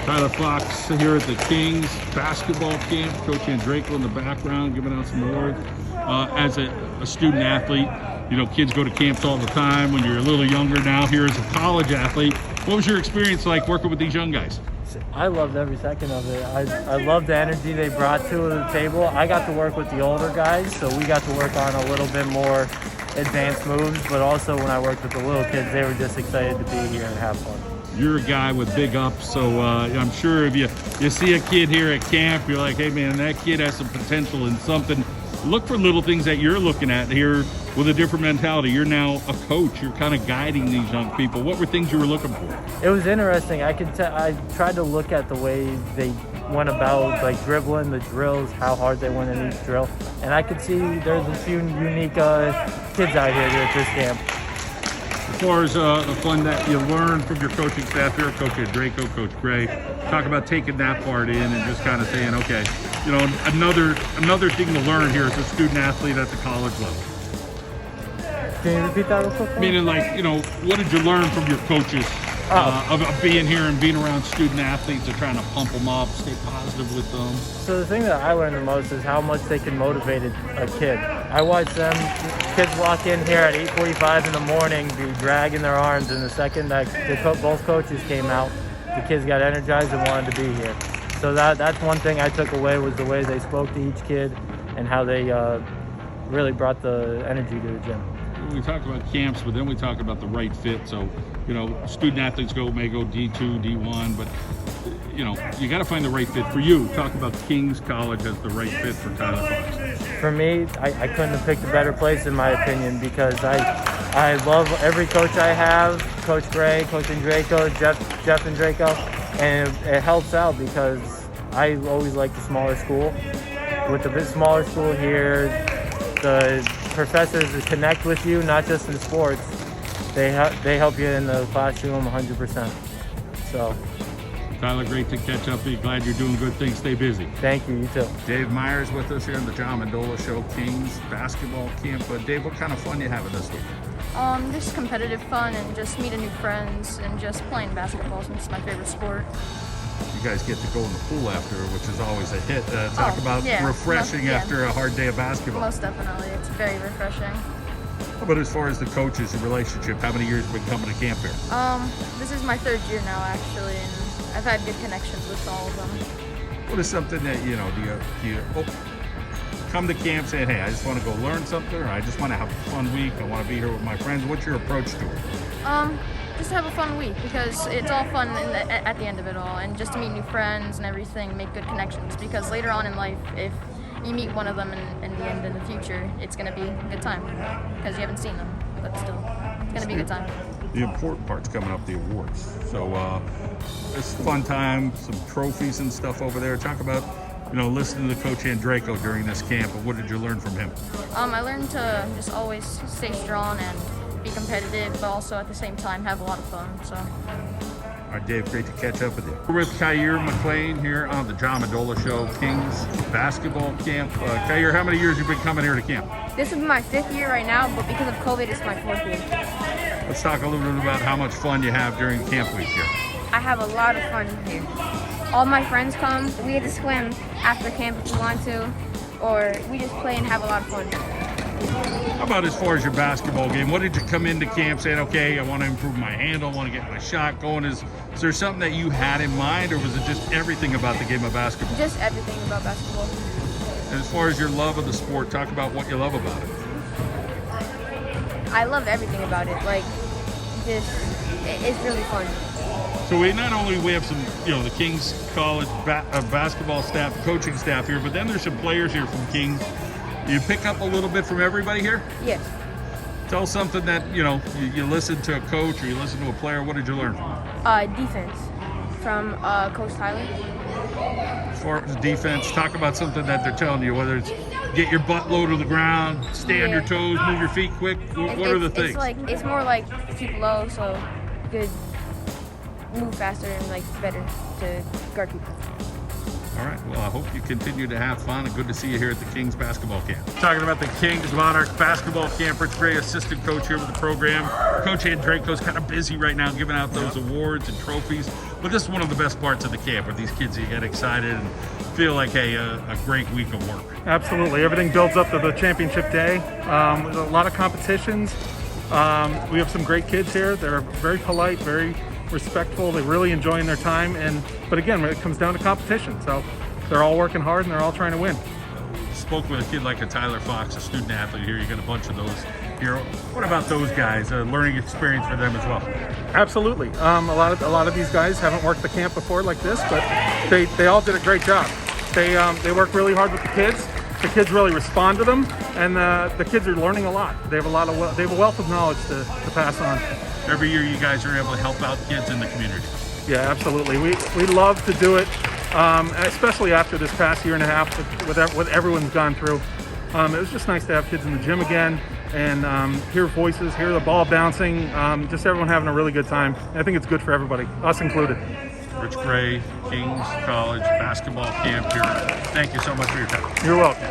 Tyler Fox here at the Kings basketball camp. Coach Andreyko in the background giving out some awards. As a student athlete, you know, kids go to camps all the time. When you're a little younger now, here as a college athlete, what was your experience like working with these young guys? I loved every second of it. I loved the energy they brought to the table. I got to work with the older guys, so we got to work on a little bit more advanced moves, but also when I worked with the little kids, they were just excited to be here and have fun. You're a guy with big ups, so I'm sure if you see a kid here at camp, you're like, hey man, that kid has some potential in something. Look for little things that you're looking at here with a different mentality. You're now a coach. You're kind of guiding these young people. What were things you were looking for? It was interesting. I tried to look at the way they went about, like dribbling, the drills, how hard they went in each drill, and I could see there's a few unique kids out here at this camp. As far as the fun that you learned from your coaching staff here, Coach Andreyko, Coach Gray, talk about taking that part in and just kind of saying, okay, you know, another thing to learn here as a student athlete at the college level. Can you repeat that real quick? Meaning, like, you know, what did you learn from your coaches of being here and being around student athletes and trying to pump them up, stay positive with them? So the thing that I learned the most is how much they can motivate a kid. I watch them, kids walk in here at 8:45 in the morning, be dragging their arms, and the second that both coaches came out, the kids got energized and wanted to be here. So that's one thing I took away, was the way they spoke to each kid and how they really brought the energy to the gym. We talk about camps, but then we talk about the right fit. So, you know, student athletes may go D2, D1, but, you know, you got to find the right fit for you. Talk about King's College as the right fit for Tyler Fox. For me, I couldn't have picked a better place in my opinion, because I love every coach I have, Coach Gray, Coach Andreyko, Jeff Andreyko, and it helps out because I always like the smaller school. With the bit smaller school here, the professors connect with you, not just in sports. They help you in the classroom 100%. So, Tyler, great to catch up with you. Glad you're doing good things. Stay busy. Thank you. You too. Dave Myers with us here in the John Mendola Show, Kings basketball camp. Dave, what kind of fun you having this week? Just competitive fun and just meeting new friends and just playing basketball since it's my favorite sport. You guys get to go in the pool after, which is always a hit. Talk about refreshing after a hard day of basketball. Most definitely. It's very refreshing. But as far as the coaches, the relationship, how many years have you been coming to camp here? This is my third year now, actually, and I've had good connections with all of them. What is something that, you know, do you come to camp saying, hey, I just want to go learn something, or I just want to have a fun week, I want to be here with my friends? What's your approach to it? Just have a fun week, because it's all fun at the end of it all, and just to meet new friends and everything, make good connections, because later on in life, if you meet one of them in the end in the future, it's going to be a good time, because you haven't seen them, but still, it's going to be a good time. The important part's coming up, the awards. So it's a fun time, some trophies and stuff over there. Talk about, you know, listening to Coach Andreyko during this camp, and what did you learn from him? I learned to just always stay strong and be competitive, but also at the same time have a lot of fun. So. All right, Dave, great to catch up with you. We're with Kyer McLean here on the John Mendola Show, Kings basketball camp. Kyer, how many years have you been coming here to camp? This will be my 5th year right now, but because of COVID, it's my 4th year. Let's talk a little bit about how much fun you have during camp week here. I have a lot of fun here. All my friends come. We get to swim after camp if we want to, or we just play and have a lot of fun. How about as far as your basketball game? What did you come into camp saying, okay, I want to improve my handle, I want to get my shot going? Is there something that you had in mind, or was it just everything about the game of basketball? Just everything about basketball. And as far as your love of the sport, talk about what you love about it. I love everything about it. Like, it's really fun. So we have some, you know, the Kings College basketball staff, coaching staff here, but then there's some players here from Kings. You pick up a little bit from everybody here? Yes. Tell us something that, you know, you listen to a coach or you listen to a player. What did you learn from them? Defense from Coach Tyler. As far as defense, talk about something that they're telling you, whether it's get your butt low to the ground, stay on your toes, move your feet quick. What are the things? It's more like keep low, so good, move faster and like better to guard people. All right, well, I hope you continue to have fun, and good to see you here at the Kings basketball camp. Talking about the Kings Monarchs basketball camp, Rich Gray, assistant coach here with the program. Coach Andreyko's kind of busy right now giving out those awards and trophies. But this is one of the best parts of the camp, where these kids, you get excited and feel like a great week of work. Absolutely. Everything builds up to the championship day. There's a lot of competitions. We have some great kids here. They're very polite, very respectful. They're really enjoying their time. But again, it comes down to competition. So they're all working hard and they're all trying to win. Spoke with a kid like a Tyler Fox, a student athlete here. You got a bunch of those here. What about those guys? A learning experience for them as well. Absolutely. A lot of these guys haven't worked the camp before like this, but they all did a great job. They work really hard with the kids. The kids really respond to them, and the kids are learning a lot. They have a wealth of knowledge to pass on. Every year, you guys are able to help out kids in the community. Yeah, absolutely. We love to do it, especially after this past year and a half with what everyone's gone through. It was just nice to have kids in the gym again and hear voices, hear the ball bouncing, just everyone having a really good time. I think it's good for everybody, us included. Rich Gray, Kings College basketball camp here. Thank you so much for your time. You're welcome.